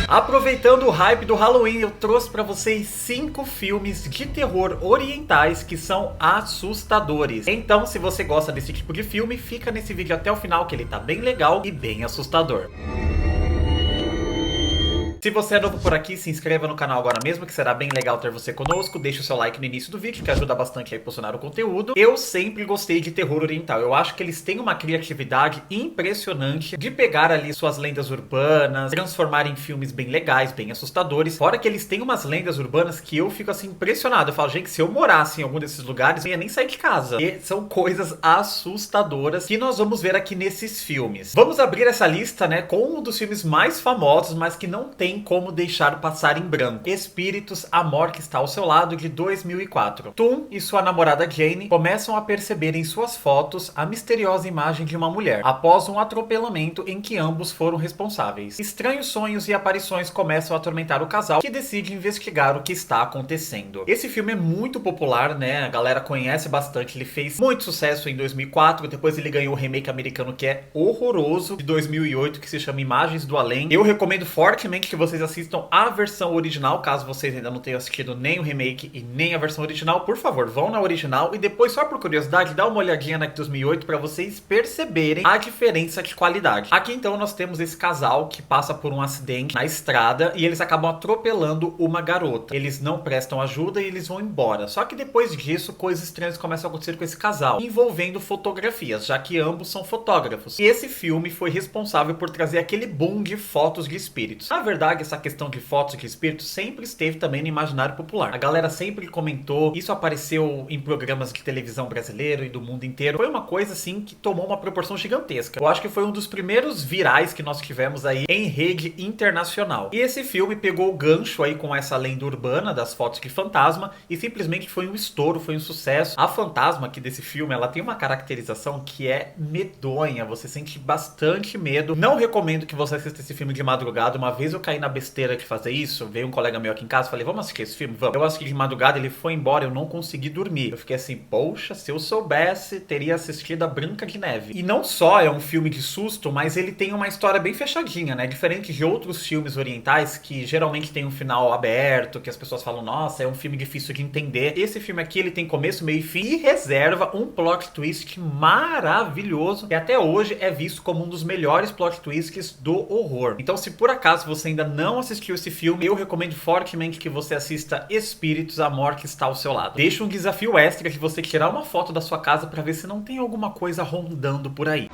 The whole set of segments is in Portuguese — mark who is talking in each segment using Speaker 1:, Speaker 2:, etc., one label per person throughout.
Speaker 1: Aproveitando o hype do Halloween, eu trouxe pra vocês 5 filmes de terror orientais que são assustadores. Então, se você gosta desse tipo de filme, fica nesse vídeo até o final que ele tá bem legal e bem assustador. Se você é novo por aqui, se inscreva no canal agora mesmo, que será bem legal ter você conosco. Deixe o seu like no início do vídeo, que ajuda bastante a impulsionar o conteúdo. Eu sempre gostei de terror oriental. Eu acho que eles têm uma criatividade impressionante de pegar ali suas lendas urbanas, transformar em filmes bem legais, bem assustadores. Fora que eles têm umas lendas urbanas que eu fico assim impressionado. Eu falo, gente, se eu morasse em algum desses lugares, eu não ia nem sair de casa. E são coisas assustadoras que nós vamos ver aqui nesses filmes. Vamos abrir essa lista, né, com um dos filmes mais famosos, mas que não tem como deixar passar em branco. Espíritos, a Morte Está ao Seu Lado, de 2004. Tum e sua namorada Jane começam a perceber em suas fotos a misteriosa imagem de uma mulher, após um atropelamento em que ambos foram responsáveis. Estranhos sonhos e aparições começam a atormentar o casal, que decide investigar o que está acontecendo. Esse filme é muito popular, né? A galera conhece bastante. Ele fez muito sucesso em 2004, depois ele ganhou o remake americano que é horroroso, de 2008, que se chama Imagens do Além. Eu recomendo fortemente que vocês assistam a versão original, caso vocês ainda não tenham assistido nem o remake e nem a versão original. Por favor, vão na original e depois, só por curiosidade, dá uma olhadinha na de 2008 para vocês perceberem a diferença de qualidade. Aqui então nós temos esse casal que passa por um acidente na estrada e eles acabam atropelando uma garota. Eles não prestam ajuda e eles vão embora. Só que depois disso, coisas estranhas começam a acontecer com esse casal, envolvendo fotografias, já que ambos são fotógrafos. E esse filme foi responsável por trazer aquele boom de fotos de espíritos. Na verdade, essa questão de fotos de espíritos sempre esteve também no imaginário popular. A galera sempre comentou, isso apareceu em programas de televisão brasileiro e do mundo inteiro. Foi uma coisa assim que tomou uma proporção gigantesca. Eu acho que foi um dos primeiros virais que nós tivemos aí em rede internacional. E esse filme pegou o gancho aí com essa lenda urbana das fotos de fantasma e simplesmente foi um estouro, foi um sucesso. A fantasma aqui desse filme, ela tem uma caracterização que é medonha, você sente bastante medo. Não recomendo que você assista esse filme de madrugada. Uma vez eu caí na besteira de fazer isso, veio um colega meu aqui em casa, falei, vamos assistir esse filme? Vamos. Eu assisti de madrugada, ele foi embora, eu não consegui dormir. Eu fiquei assim, poxa, se eu soubesse, teria assistido a Branca de Neve. E não só é um filme de susto, mas ele tem uma história bem fechadinha, né? Diferente de outros filmes orientais, que geralmente tem um final aberto, que as pessoas falam, nossa, é um filme difícil de entender. Esse filme aqui, ele tem começo, meio e fim, e reserva um plot twist maravilhoso, que até hoje é visto como um dos melhores plot twists do horror. Então, se por acaso você ainda não assistiu esse filme, eu recomendo fortemente que você assista Espíritos, a Morte Está ao Seu Lado. Deixa um desafio extra de você tirar uma foto da sua casa para ver se não tem alguma coisa rondando por aí.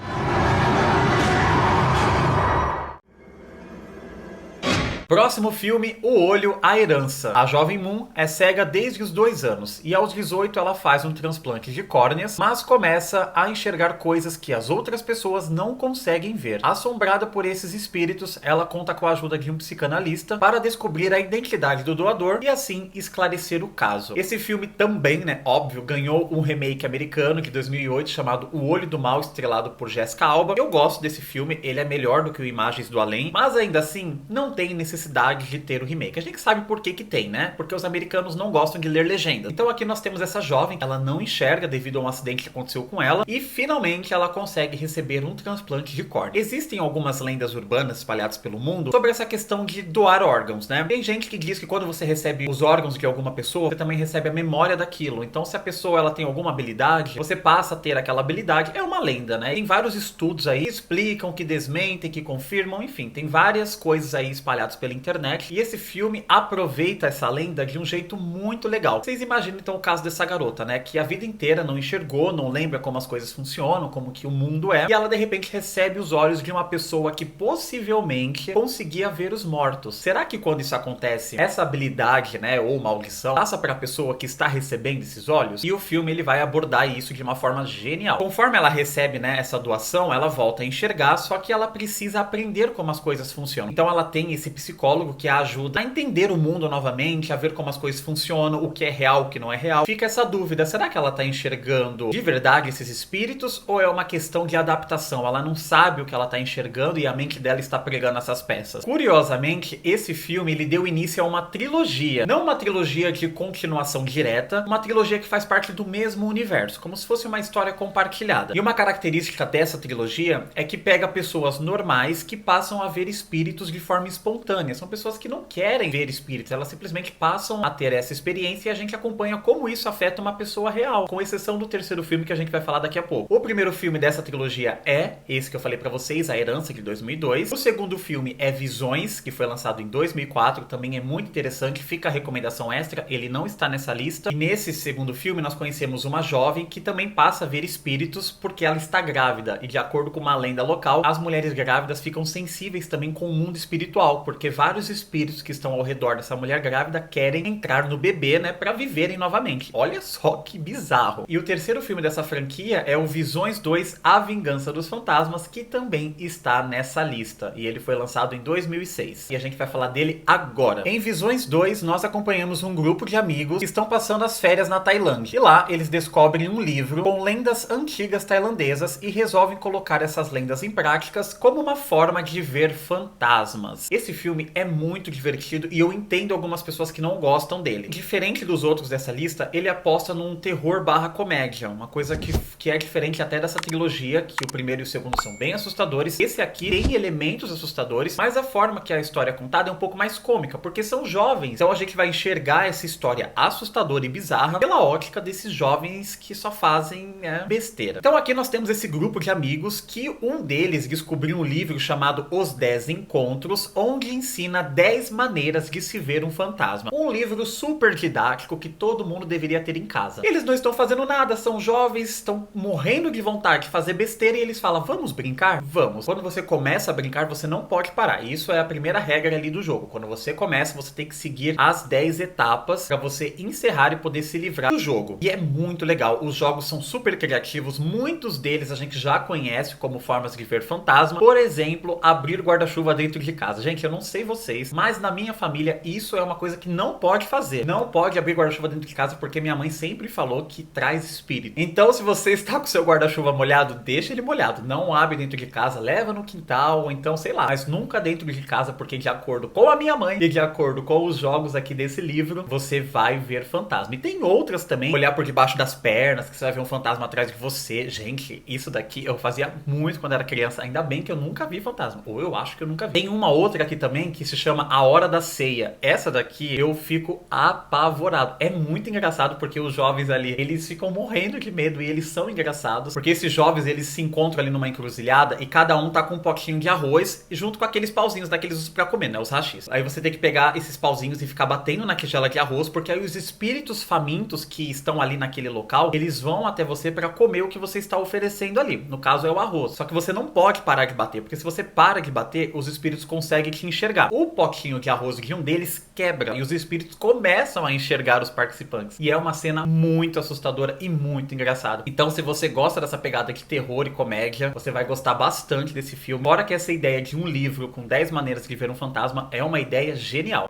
Speaker 1: Próximo filme, O Olho, a Herança. A jovem Moon é cega desde os 2 anos e aos 18 ela faz um transplante de córneas, mas começa a enxergar coisas que as outras pessoas não conseguem ver. Assombrada por esses espíritos, ela conta com a ajuda de um psicanalista para descobrir a identidade do doador e assim esclarecer o caso. Esse filme também, né, óbvio, ganhou um remake americano de 2008 chamado O Olho do Mal, estrelado por Jessica Alba. Eu gosto desse filme, ele é melhor do que o Imagens do Além, mas ainda assim não tem necessidade de ter o remake. A gente sabe por que que tem, né? Porque os americanos não gostam de ler legendas. Então aqui nós temos essa jovem, ela não enxerga devido a um acidente que aconteceu com ela e finalmente ela consegue receber um transplante de córnea. Existem algumas lendas urbanas espalhadas pelo mundo sobre essa questão de doar órgãos, né? Tem gente que diz que quando você recebe os órgãos de alguma pessoa, você também recebe a memória daquilo. Então se a pessoa ela tem alguma habilidade, você passa a ter aquela habilidade. É uma lenda, né? Tem vários estudos aí que explicam, que desmentem, que confirmam, enfim, tem várias coisas aí espalhadas pela internet, e esse filme aproveita essa lenda de um jeito muito legal. Vocês imaginam então o caso dessa garota, né, que a vida inteira não enxergou, não lembra como as coisas funcionam, como que o mundo é, e ela de repente recebe os olhos de uma pessoa que possivelmente conseguia ver os mortos. Será que quando isso acontece, essa habilidade, né, ou maldição, passa para a pessoa que está recebendo esses olhos? E o filme ele vai abordar isso de uma forma genial. Conforme ela recebe, né, essa doação, ela volta a enxergar, só que ela precisa aprender como as coisas funcionam. Então ela tem esse psicólogo que a ajuda a entender o mundo novamente, a ver como as coisas funcionam, o que é real, o que não é real. Fica essa dúvida, será que ela tá enxergando de verdade esses espíritos ou é uma questão de adaptação? Ela não sabe o que ela tá enxergando e a mente dela está pregando essas peças. Curiosamente, esse filme ele deu início a uma trilogia. Não uma trilogia de continuação direta, uma trilogia que faz parte do mesmo universo, como se fosse uma história compartilhada. E uma característica dessa trilogia é que pega pessoas normais que passam a ver espíritos de forma espontânea. momentâneas, são pessoas que não querem ver espíritos, elas simplesmente passam a ter essa experiência e a gente acompanha como isso afeta uma pessoa real, com exceção do terceiro filme que a gente vai falar daqui a pouco. O primeiro filme dessa trilogia é esse que eu falei pra vocês, A Herança, de 2002. O segundo filme é Visões, que foi lançado em 2004, também é muito interessante, fica a recomendação extra, ele não está nessa lista. E nesse segundo filme nós conhecemos uma jovem que também passa a ver espíritos porque ela está grávida, e de acordo com uma lenda local, as mulheres grávidas ficam sensíveis também com o mundo espiritual, porque vários espíritos que estão ao redor dessa mulher grávida querem entrar no bebê, né, pra viverem novamente. Olha só que bizarro. E o terceiro filme dessa franquia é o Visões 2, A Vingança dos Fantasmas, que também está nessa lista, e ele foi lançado em 2006. E a gente vai falar dele agora. Em Visões 2, nós acompanhamos um grupo de amigos que estão passando as férias na Tailândia. E lá, eles descobrem um livro com lendas antigas tailandesas e resolvem colocar essas lendas em práticas como uma forma de ver fantasmas. Esse filme é muito divertido e eu entendo algumas pessoas que não gostam dele. Diferente dos outros dessa lista, ele aposta num terror barra comédia, uma coisa que é diferente até dessa trilogia, que o primeiro e o segundo são bem assustadores. Esse aqui tem elementos assustadores, mas a forma que a história é contada é um pouco mais cômica, porque são jovens. Então a gente vai enxergar essa história assustadora e bizarra pela ótica desses jovens que só fazem besteira. Então aqui nós temos esse grupo de amigos que um deles descobriu um livro chamado Os 10 Encontros, onde ensina 10 maneiras de se ver um fantasma. Um livro super didático que todo mundo deveria ter em casa. Eles não estão fazendo nada, são jovens, estão morrendo de vontade de fazer besteira e eles falam, vamos brincar? Vamos. Quando você começa a brincar, você não pode parar. Isso é a primeira regra ali do jogo. Quando você começa, você tem que seguir as 10 etapas para você encerrar e poder se livrar do jogo. E é muito legal. Os jogos são super criativos, muitos deles a gente já conhece como formas de ver fantasma. Por exemplo, abrir guarda-chuva dentro de casa. Gente, eu não sei vocês, mas na minha família isso é uma coisa que não pode fazer. Não pode abrir guarda-chuva dentro de casa porque minha mãe sempre falou que traz espírito. Então, se você está com seu guarda-chuva molhado, deixa ele molhado. Não abre dentro de casa, leva no quintal, ou então, sei lá. Mas nunca dentro de casa, porque de acordo com a minha mãe e de acordo com os jogos aqui desse livro, você vai ver fantasma. E tem outras também, olhar por debaixo das pernas, que você vai ver um fantasma atrás de você. Gente, isso daqui eu fazia muito quando era criança. Ainda bem que eu nunca vi fantasma. Ou eu acho que eu nunca vi. Tem uma outra aqui também que se chama A Hora da Ceia. Essa daqui eu fico apavorado. É muito engraçado porque os jovens ali, eles ficam morrendo de medo e eles são engraçados. Porque esses jovens, eles se encontram ali numa encruzilhada e cada um tá com um potinho de arroz junto com aqueles pauzinhos daqueles pra comer, né? Os hashis. Aí você tem que pegar esses pauzinhos e ficar batendo na tigela de arroz, porque aí os espíritos famintos que estão ali naquele local, eles vão até você pra comer o que você está oferecendo ali. No caso é o arroz. Só que você não pode parar de bater, porque se você para de bater, os espíritos conseguem te enxergar. O potinho de arroz de um deles quebra e os espíritos começam a enxergar os participantes. E é uma cena muito assustadora e muito engraçada. Então, se você gosta dessa pegada de terror e comédia, você vai gostar bastante desse filme. Fora que essa ideia de um livro com 10 maneiras de ver um fantasma é uma ideia genial.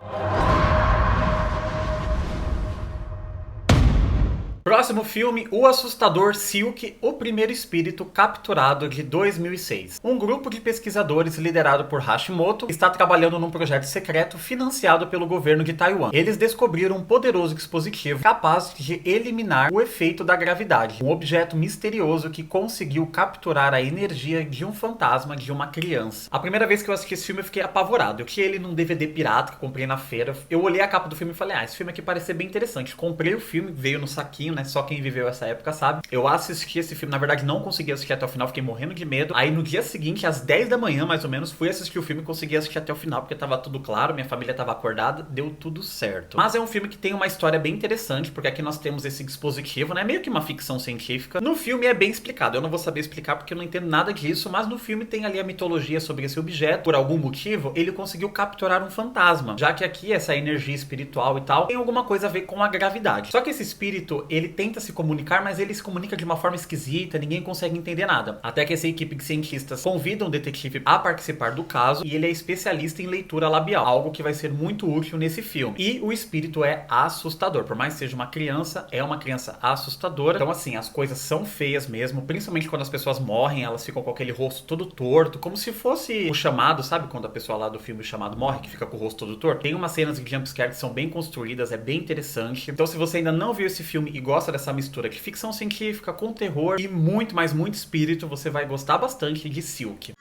Speaker 1: Próximo filme, O Assustador Silk, o Primeiro Espírito Capturado, de 2006. Um grupo de pesquisadores liderado por Hashimoto está trabalhando num projeto secreto financiado pelo governo de Taiwan. Eles descobriram um poderoso dispositivo capaz de eliminar o efeito da gravidade, um objeto misterioso que conseguiu capturar a energia de um fantasma de uma criança. A primeira vez que eu assisti esse filme eu fiquei apavorado. Eu tinha ele num DVD pirata que eu comprei na feira. Eu olhei a capa do filme e falei, esse filme aqui parece ser bem interessante. Comprei o filme, veio no saquinho, né? Só quem viveu essa época sabe. Eu assisti esse filme, na verdade não consegui assistir até o final, fiquei morrendo de medo. Aí no dia seguinte, às 10 da manhã mais ou menos, fui assistir o filme e consegui assistir até o final, porque tava tudo claro, minha família tava acordada, deu tudo certo. Mas é um filme que tem uma história bem interessante, porque aqui nós temos esse dispositivo, né? Meio que uma ficção científica. No filme é bem explicado, eu não vou saber explicar porque eu não entendo nada disso, mas no filme tem ali a mitologia sobre esse objeto. Por algum motivo, ele conseguiu capturar um fantasma, já que aqui essa energia espiritual e tal tem alguma coisa a ver com a gravidade. Só que esse espírito, ele tenta se comunicar, mas ele se comunica de uma forma esquisita, ninguém consegue entender nada. Até que essa equipe de cientistas convida um detetive a participar do caso e ele é especialista em leitura labial, algo que vai ser muito útil nesse filme. E o espírito é assustador, por mais que seja uma criança, é uma criança assustadora. Então assim, as coisas são feias mesmo, principalmente quando as pessoas morrem, elas ficam com aquele rosto todo torto, como se fosse o Chamado, sabe quando a pessoa lá do filme O Chamado morre, que fica com o rosto todo torto? Tem umas cenas de jumpscare que são bem construídas, é bem interessante. Então se você ainda não viu esse filme e gosta dessa mistura de ficção científica com terror e muito, mas muito espírito, você vai gostar bastante de Silk.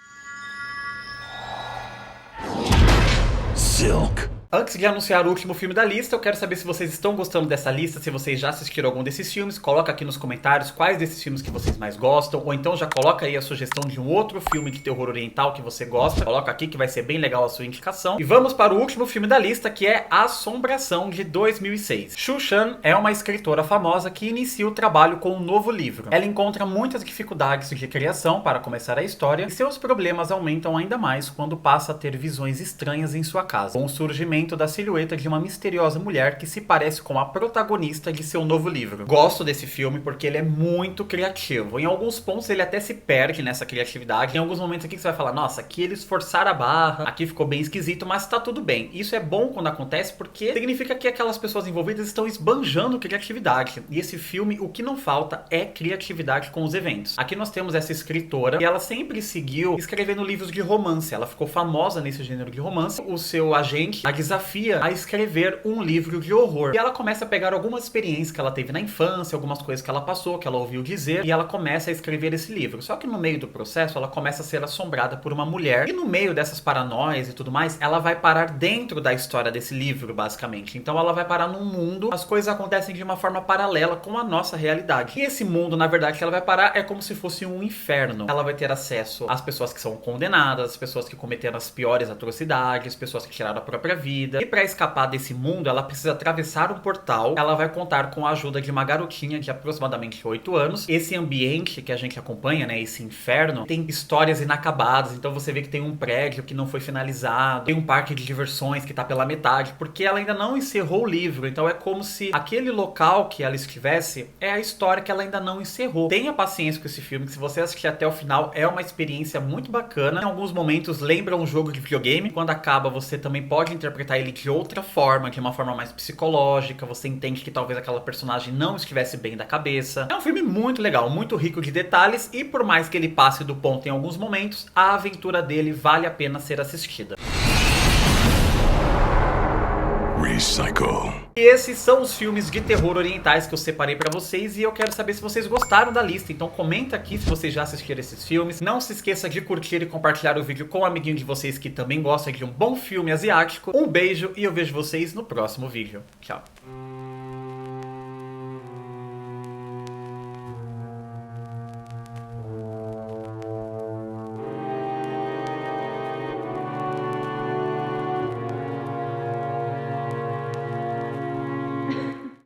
Speaker 2: silk.
Speaker 1: Antes de anunciar o último filme da lista, eu quero saber se vocês estão gostando dessa lista, se vocês já assistiram algum desses filmes. Coloca aqui nos comentários quais desses filmes que vocês mais gostam, ou então já coloca aí a sugestão de um outro filme de terror oriental que você gosta. Coloca aqui que vai ser bem legal a sua indicação. E vamos para o último filme da lista, que é Assombração, de 2006. Xu Shan é uma escritora famosa que inicia o trabalho com um novo livro. Ela encontra muitas dificuldades de criação para começar a história, e seus problemas aumentam ainda mais quando passa a ter visões estranhas em sua casa, com o surgimento da silhueta de uma misteriosa mulher que se parece com a protagonista de seu novo livro. Gosto desse filme porque ele é muito criativo. Em alguns pontos ele até se perde nessa criatividade. Em alguns momentos aqui que você vai falar, nossa, aqui eles forçaram a barra, aqui ficou bem esquisito, mas tá tudo bem. Isso é bom quando acontece porque significa que aquelas pessoas envolvidas estão esbanjando criatividade. E esse filme, o que não falta é criatividade com os eventos. Aqui nós temos essa escritora e ela sempre seguiu escrevendo livros de romance. Ela ficou famosa nesse gênero de romance. O seu agente a desafia a escrever um livro de horror. E ela começa a pegar algumas experiências que ela teve na infância, algumas coisas que ela passou, que ela ouviu dizer, e ela começa a escrever esse livro. Só que no meio do processo, ela começa a ser assombrada por uma mulher, e no meio dessas paranoias e tudo mais, ela vai parar dentro da história desse livro, basicamente. Então ela vai parar num mundo, as coisas acontecem de uma forma paralela com a nossa realidade. E esse mundo, na verdade, que ela vai parar é como se fosse um inferno. Ela vai ter acesso às pessoas que são condenadas, às pessoas que cometeram as piores atrocidades, pessoas que tiraram a própria vida. E para escapar desse mundo, ela precisa atravessar um portal. Ela vai contar com a ajuda de uma garotinha de aproximadamente 8 anos. Esse ambiente que a gente acompanha, né, esse inferno, tem histórias inacabadas. Então você vê que tem um prédio que não foi finalizado, tem um parque de diversões que tá pela metade, porque ela ainda não encerrou o livro. Então é como se aquele local que ela estivesse é a história que ela ainda não encerrou. Tenha paciência com esse filme, que se você assistir até o final, é uma experiência muito bacana. Em alguns momentos lembra um jogo de videogame. Quando acaba, você também pode interpretar ele de outra forma, de uma forma mais psicológica. Você entende que talvez aquela personagem não estivesse bem da cabeça. É um filme muito legal, muito rico de detalhes, e por mais que ele passe do ponto em alguns momentos, a aventura dele vale a pena ser assistida.
Speaker 2: Recycle.
Speaker 1: E esses são os filmes de terror orientais que eu separei pra vocês, e eu quero saber se vocês gostaram da lista. Então comenta aqui se vocês já assistiram esses filmes. Não se esqueça de curtir e compartilhar o vídeo com um amiguinho de vocês que também gosta de um bom filme asiático. Um beijo e eu vejo vocês no próximo vídeo. Tchau!